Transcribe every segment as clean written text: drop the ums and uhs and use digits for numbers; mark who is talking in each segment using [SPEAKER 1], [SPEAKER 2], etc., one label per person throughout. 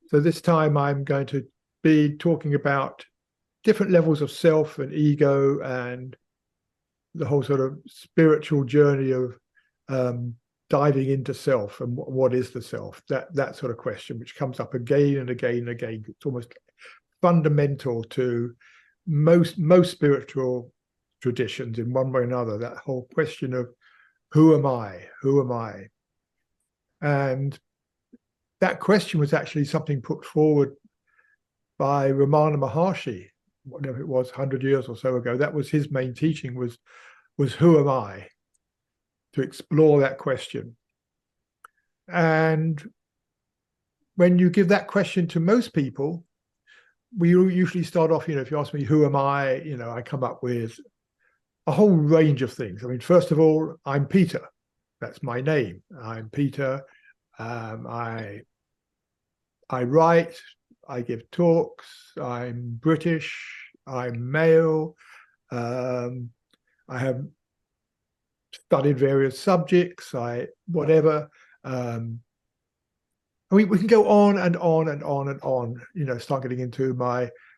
[SPEAKER 1] So this time I'm going to be talking about different levels of self and ego and the whole sort of spiritual journey of diving into self and what is the self, that sort of question, which comes up again and again and again. It's almost fundamental to most spiritual traditions in one way or another, that whole question of who am I? And that question was actually something put forward by Ramana Maharshi, whatever it was, 100 years or so ago. That was his main teaching, was who am I? To explore that question. And when you give that question to most people, we usually start off, if you ask me, who am I? I come up with a whole range of things. I mean, first of all, I'm Peter. That's my name. I'm Peter. I write, I give talks, I'm British, I'm male, I have studied various subjects, whatever. We can go on and on and on and on, start getting into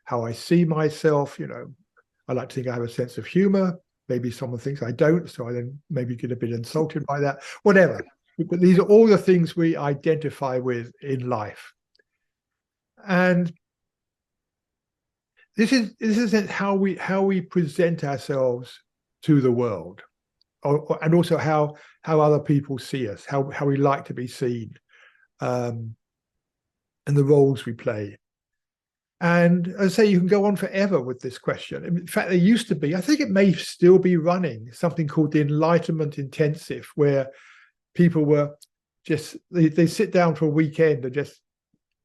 [SPEAKER 1] how I see myself. I like to think I have a sense of humor. Maybe someone thinks I don't, so I then maybe get a bit insulted by that, whatever. But these are all the things we identify with in life. And this is how we present ourselves to the world, and also how other people see us, how we like to be seen, and the roles we play. And as I say, you can go on forever with this question. In fact, there used to be, I think it may still be running, something called the Enlightenment Intensive, where people were just, they sit down for a weekend and just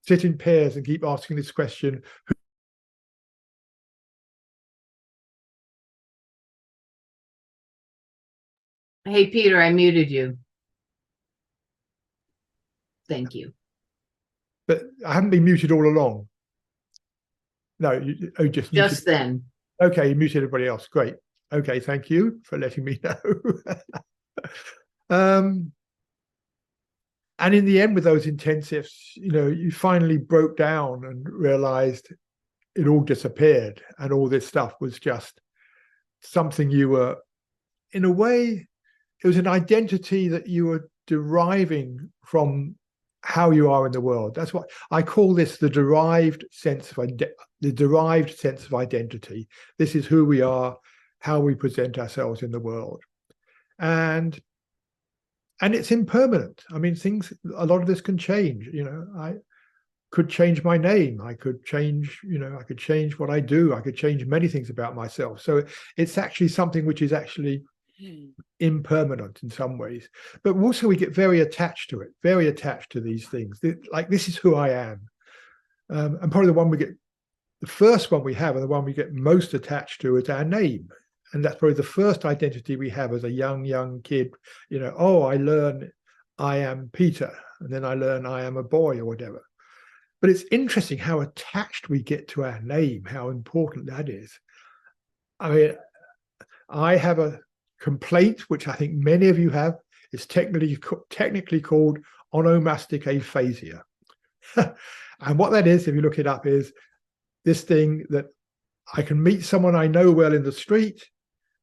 [SPEAKER 1] sit in pairs and keep asking this question.
[SPEAKER 2] Hey, Peter, I muted you. Thank you.
[SPEAKER 1] But I haven't been muted all along. No, just muted.
[SPEAKER 2] Then.
[SPEAKER 1] Okay, you muted everybody else. Great. Okay, thank you for letting me know. And in the end, with those intensives, you finally broke down and realized it all disappeared, and all this stuff was just something you were, in a way, it was an identity that you were deriving from how you are in the world. That's what I call this, the derived sense of identity. This is who we are, how we present ourselves in the world. And it's impermanent. I mean, a lot of this can change. I could change my name. I could change, I could change what I do. I could change many things about myself. So it's actually something which is actually impermanent in some ways. But also we get very attached to it, very attached to these things. Like, this is who I am. And probably the first one we have, and the one we get most attached to, is our name. And that's probably the first identity we have as a young kid. I learn I am Peter, and then I learn I am a boy or whatever. But it's interesting how attached we get to our name, how important that is. I mean, I have a complaint, which I think many of you have. Is technically called onomastic aphasia. And what that is, if you look it up, is this thing that I can meet someone I know well in the street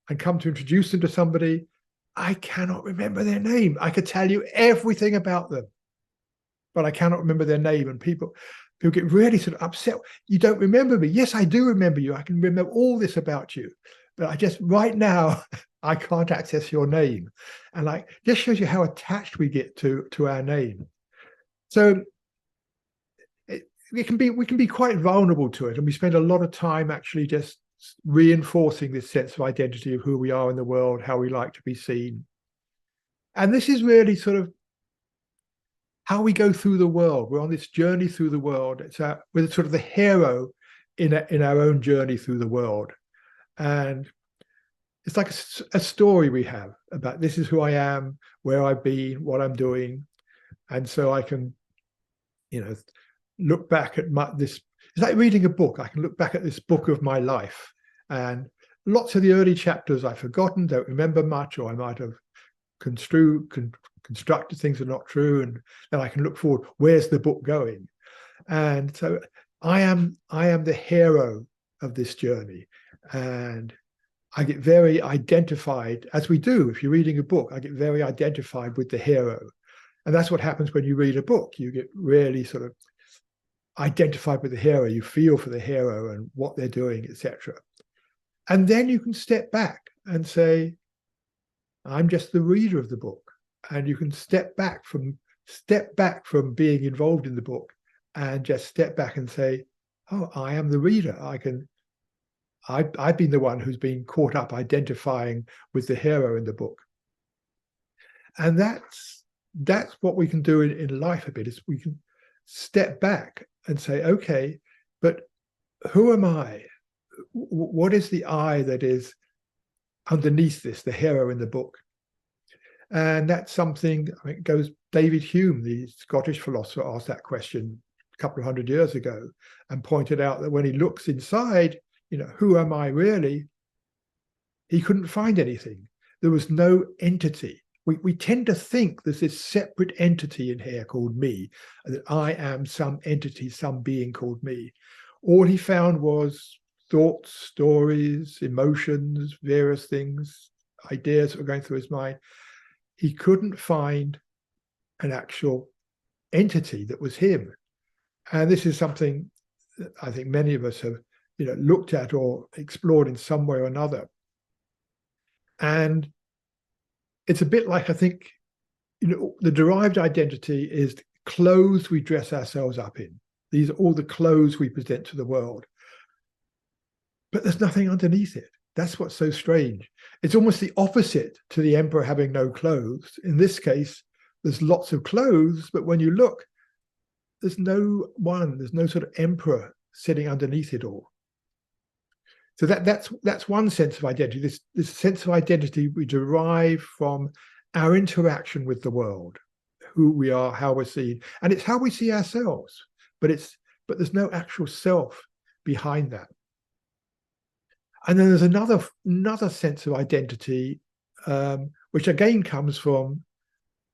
[SPEAKER 1] and come to introduce them to somebody. I cannot remember their name. I could tell you everything about them, but I cannot remember their name. And people get really sort of upset. You don't remember me. Yes, I do remember you. I can remember all this about you. But I just, right now, I can't access your name. And just shows you how attached we get to our name. So we can be quite vulnerable to it. And we spend a lot of time actually just reinforcing this sense of identity of who we are in the world, how we like to be seen. And this is really sort of how we go through the world. We're on this journey through the world. We're sort of the hero in our own journey through the world. And it's like a story we have about, this is who I am, where I've been, what I'm doing. And so I can, look back at this. It's like reading a book. I can look back at this book of my life, and lots of the early chapters I've forgotten, don't remember much, or I might have constructed things that are not true. And then I can look forward, where's the book going? And so I am the hero of this journey. And I get very identified, as we do if you're reading a book. I get very identified with the hero. And that's what happens when you read a book. You get really sort of identified with the hero. You feel for the hero and what they're doing, etc. And then you can step back and say, I'm just the reader of the book. And you can step back from being involved in the book and just step back and say, oh, I am the reader. I've been the one who's been caught up identifying with the hero in the book. And that's what we can do in life a bit, is we can step back and say, okay, but who am I? What is the I that is underneath this, the hero in the book? And that's something, I mean, it goes, David Hume, the Scottish philosopher, asked that question a couple of 100 years ago and pointed out that when he looks inside, who am I really? He couldn't find anything. There was no entity. We tend to think there's this separate entity in here called me, that I am some entity, some being called me. All he found was thoughts, stories, emotions, various things, ideas that were going through his mind. He couldn't find an actual entity that was him. And this is something that I think many of us have looked at or explored in some way or another. And it's a bit like, I think, the derived identity is clothes we dress ourselves up in. These are all the clothes we present to the world. But there's nothing underneath it. That's what's so strange. It's almost the opposite to the emperor having no clothes. In this case, there's lots of clothes, but when you look, there's no sort of emperor sitting underneath it all. So that's one sense of identity. This sense of identity we derive from our interaction with the world, who we are, how we're seen, and it's how we see ourselves. But there's no actual self behind that. And then there's another sense of identity, which again comes from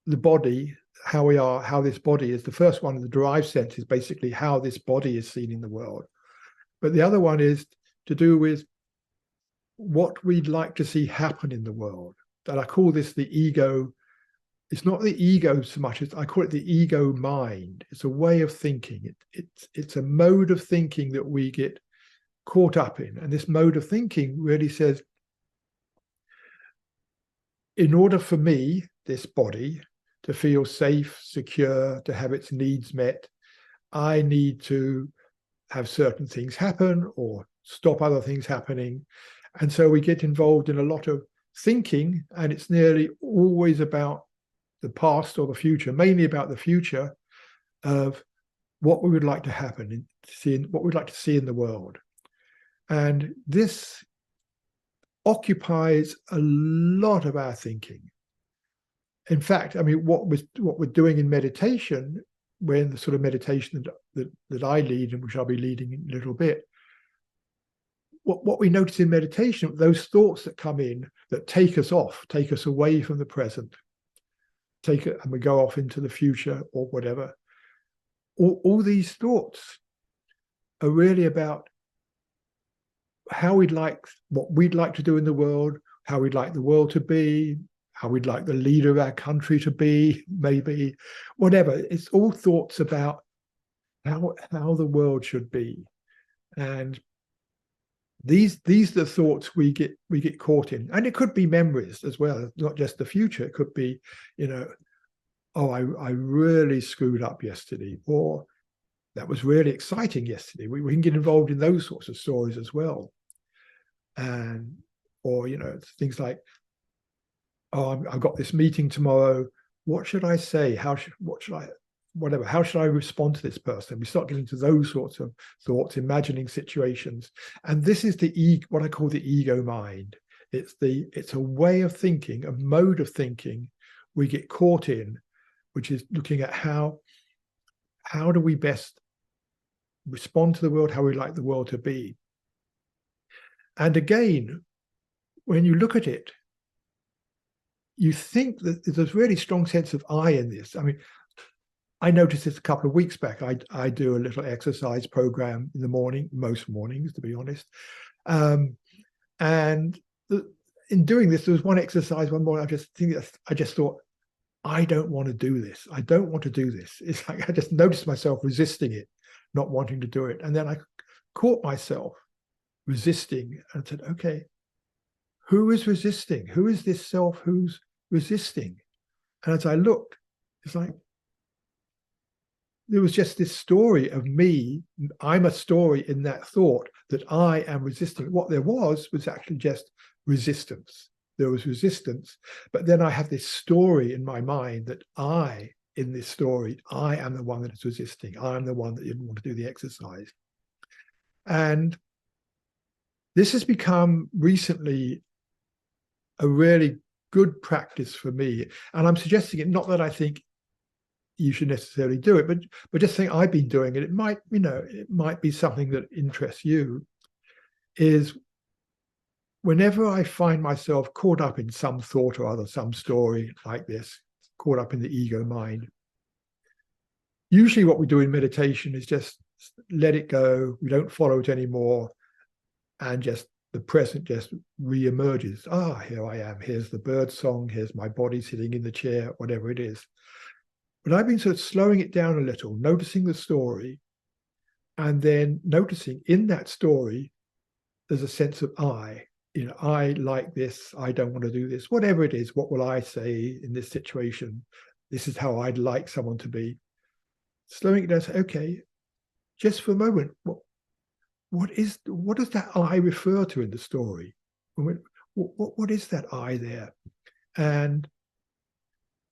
[SPEAKER 1] the body, how we are, how this body is. The first one, the derived sense, is basically how this body is seen in the world. But the other one is to do with what we'd like to see happen in the world. And I call this the ego. It's not the ego so much as I call it the ego mind. It's a way of thinking. It's a mode of thinking that we get caught up in. And this mode of thinking really says, in order for me, this body, to feel safe, secure, to have its needs met, I need to have certain things happen or stop other things happening. And so we get involved in a lot of thinking, and it's nearly always about the past or the future, mainly about the future of what we would like to happen, what we'd like to see in the world. And this occupies a lot of our thinking. In fact, I mean, what we're doing in meditation, when the sort of meditation that I lead and which I'll be leading in a little bit, what we notice in meditation, those thoughts that come in that take us away from the present, and we go off into the future or whatever. All these thoughts are really about what we'd like to do in the world, how we'd like the world to be, how we'd like the leader of our country to be, maybe, whatever. It's all thoughts about how the world should be. And these are the thoughts we get caught in. And it could be memories as well, not just the future. It could be, oh, I really screwed up yesterday, or that was really exciting yesterday. We can get involved in those sorts of stories as well. And, or, things like, oh, I've got this meeting tomorrow. What should I say? How should I respond to this person? We start getting to those sorts of thoughts, imagining situations. And this is what I call the ego mind. It's a way of thinking, a mode of thinking we get caught in, which is looking at how do we best respond to the world, how we like the world to be. And again, when you look at it, you think that there's a really strong sense of I in this. I mean, I noticed this a couple of weeks back. I do a little exercise program in the morning, most mornings, to be honest. And in doing this, there was one exercise one morning. I just thought, I don't want to do this. I don't want to do this. It's like I just noticed myself resisting it, not wanting to do it. And then I caught myself resisting and said, okay, who is resisting? Who is this self who's resisting? And as I looked, it's like, there was just this story of me. I'm a story in that thought that I am resisting. What there was actually just resistance. There was resistance, but then I have this story in my mind that in this story, I am the one that is resisting. I am the one that didn't want to do the exercise. And this has become recently a really good practice for me. And I'm suggesting it, not that I think you should necessarily do it, but just think I've been doing it. It might be something that interests you. Is whenever I find myself caught up in some thought or other, some story like this, caught up in the ego mind, usually what we do in meditation is just let it go. We don't follow it anymore, and just the present just re-emerges. Here I am. Here's the bird song. Here's my body sitting in the chair, whatever it is. But I've been sort of slowing it down a little, noticing the story, and then noticing in that story, there's a sense of I. I like this. I don't want to do this. Whatever it is, what will I say in this situation? This is how I'd like someone to be. Slowing it down, say, okay, just for a moment, what does that I refer to in the story? What is that I there? And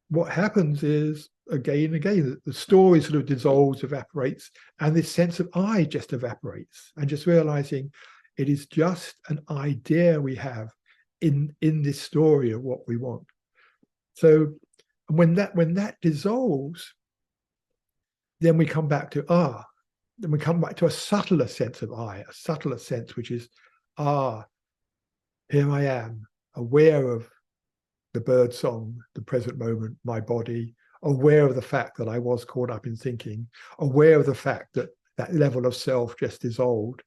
[SPEAKER 1] what happens is, again and again, the story sort of dissolves, evaporates, and this sense of I just evaporates, and just realizing it is just an idea we have in this story of what we want. So when that dissolves, then we come back to then we come back to a subtler sense of I, a subtler sense, which is, here I am, aware of the bird song, the present moment, my body, aware of the fact that I was caught up in thinking, aware of the fact that that level of self just dissolved.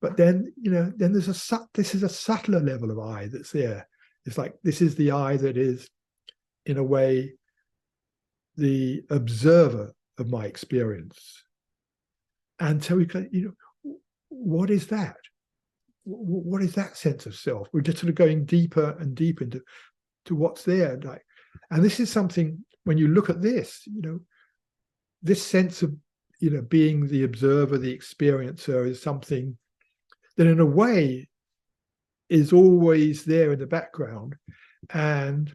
[SPEAKER 1] But then, then this is a subtler level of I that's there. It's like, this is the I that is, in a way, the observer of my experience. And so we can, what is that? What is that sense of self? We're just sort of going deeper and deeper into what's there. And this is something, when you look at this, this sense of, being the observer, the experiencer, is something that in a way is always there in the background, and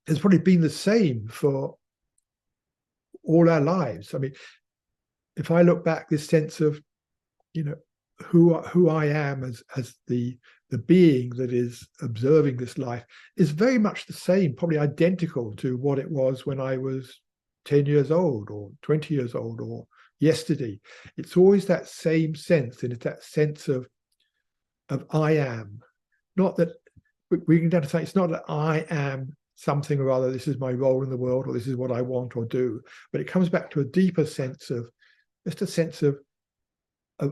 [SPEAKER 1] has probably been the same for all our lives. I mean, if I look back, this sense of, who I am as the being that is observing this life is very much the same, probably identical to what it was when I was 10 years old or 20 years old or yesterday. It's always that same sense, and it's that sense of I am. Not that we can say, it's not that I am something or other, this is my role in the world, or this is what I want or do, but it comes back to a deeper sense of, just a sense of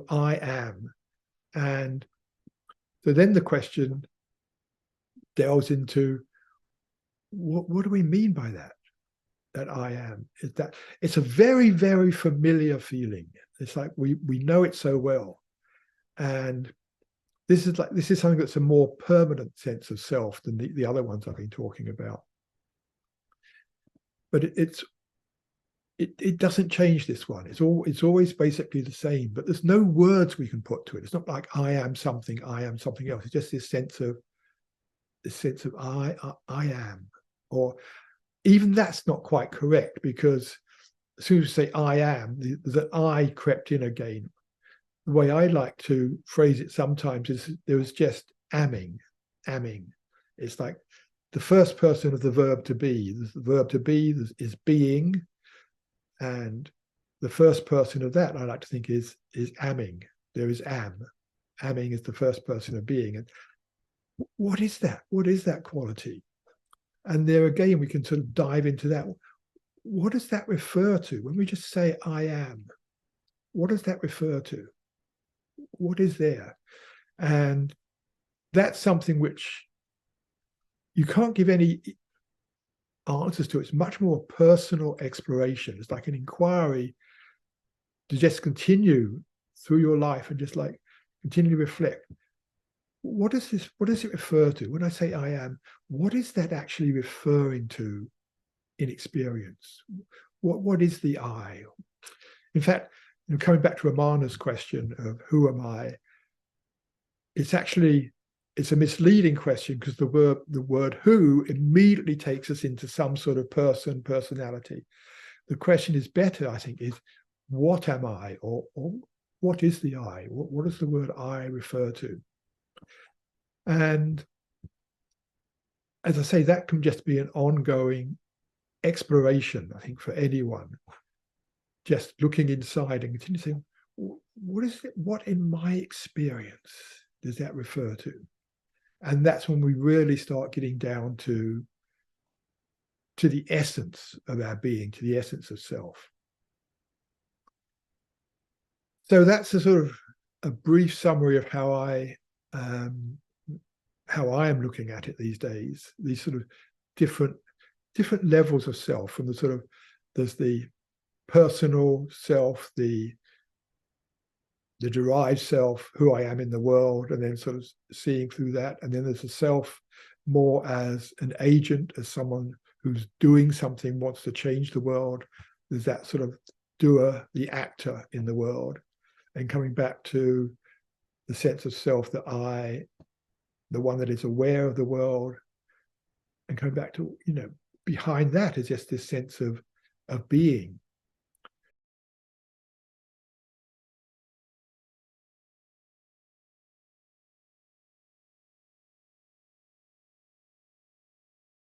[SPEAKER 1] I am. And so then the question delves into, what do we mean by that I am? Is that it's a very, very familiar feeling. It's like we know it so well. And this is something that's a more permanent sense of self than the other ones I've been talking about. But it doesn't change, this one. It's always basically the same, but there's no words we can put to it. It's not like I am something else. It's just this sense of I am. Or even that's not quite correct, because as soon as you say I am, that I crept in again. The way I like to phrase it sometimes is there was just amming. It's like the first person of the verb to be. The verb to be is being, and the first person of that I like to think is amming. There is am. Amming is the first person of being. And what is that? What is that quality? And there again, we can sort of dive into that. what does that refer to? When we just say I am, what does that refer to? What is there? And that's something which you can't give any answers to. It's much more personal exploration. It's like an inquiry to just continue through your life and just like continue to reflect. What does it refer to? When I say I am, what is that actually referring to in experience? What is the I? In fact, coming back to Ramana's question of who am I, it's a misleading question, because the word who immediately takes us into some sort of personality. The question is better, I think, is what am I, or what is the I? What does the word I refer to? And as I say, that can just be an ongoing exploration, I think, for anyone. Just looking inside and continue saying, what is it? What in my experience does that refer to? And that's when we really start getting down to the essence of our being, to the essence of self. So that's a sort of a brief summary of how I am looking at it these days. These sort of different levels of self, from the sort of, there's the personal self, the derived self, who I am in the world, and then sort of seeing through that. And then there's a self more as an agent, as someone who's doing something, wants to change the world. There's that sort of doer, the actor in the world. And coming back to the sense of self, that I, the one that is aware of the world. And coming back to, behind that is just this sense of being,